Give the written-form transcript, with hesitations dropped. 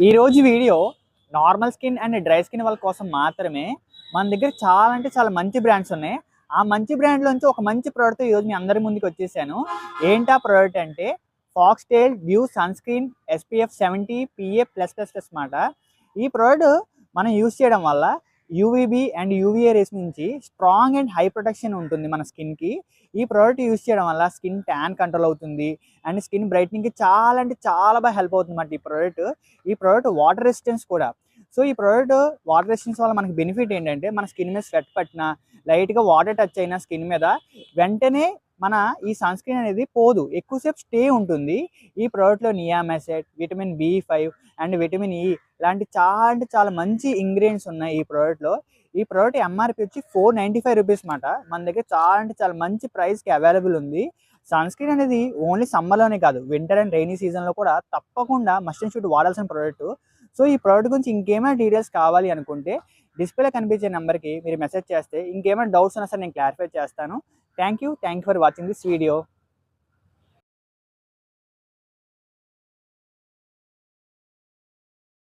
ఈ రోజు video normal skin and dry skin వాళ్ళ కోసం మాత్రమే. మన దగ్గర చాలా అంటే చాలా మంచి బ్రాండ్స్ ఉన్నాయి. ఆ మంచి బ్రాండ్లోంచి ఒక మంచి ప్రోడక్ట్ ఈరోజు మీ అందరి ముందుకు వచ్చేసాను. ఏంటా ప్రోడక్ట్ అంటే Foxtale dew sunscreen SPF 70 PA+++ మాట. ఈ ప్రోడక్ట్ మనం యూస్ చేయడం వల్ల UVB అండ్ UVA రేస్ నుంచి స్ట్రాంగ్ అండ్ హై ప్రొటెక్షన్ ఉంటుంది మన స్కిన్కి. ఈ ప్రోడక్ట్ యూస్ చేయడం వల్ల స్కిన్ ట్యాన్ కంట్రోల్ అవుతుంది అండ్ స్కిన్ బ్రైట్నింగ్కి చాలా అంటే చాలా బాగా హెల్ప్ అవుతుంది అన్నమాట ఈ ప్రోడక్ట్ వాటర్ రెసిస్టెన్స్ కూడా. సో ఈ ప్రోడక్ట్ వాటర్ రెసిస్టెన్స్ వల్ల మనకి బెనిఫిట్ ఏంటంటే మన స్కిన్ మీద స్వెట్ పట్టినా లైట్గా వాటర్ టచ్ అయినా స్కిన్ మీద వెంటనే మన ఈ సన్ స్క్రీన్ అనేది పోదు, ఎక్కువసేపు స్టే ఉంటుంది. ఈ ప్రోడక్ట్లో నియామెసెట్, vitamin B5 and vitamin E లాంటి చాలా అంటే చాలా మంచి ఇంగ్రీడియంట్స్ ఉన్నాయి ఈ ప్రోడక్ట్లో. ఈ ప్రోడక్ట్ MRP వచ్చి 495 రూపీస్ మాట. మన దగ్గర చాలా అంటే చాలా మంచి ప్రైస్కి అవైలబుల్ ఉంది. సన్ స్క్రీన్ అనేది ఓన్లీ సమ్మర్లోనే కాదు, వింటర్ అండ్ రైనీ సీజన్లో కూడా తప్పకుండా మస్ట్ అండ్ షుడ్ వాడాల్సిన ప్రోడక్ట్. సో ఈ ప్రోడక్ట్ గురించి ఇంకేమైనా డీటెయిల్స్ కావాలి అనుకుంటే డిస్ప్లేలో కనిపించే నెంబర్కి మీరు మెసేజ్ చేస్తే ఇంకేమైనా డౌట్స్ ఉన్నా సరే నేను క్లారిఫై చేస్తాను. Thank you for watching this video.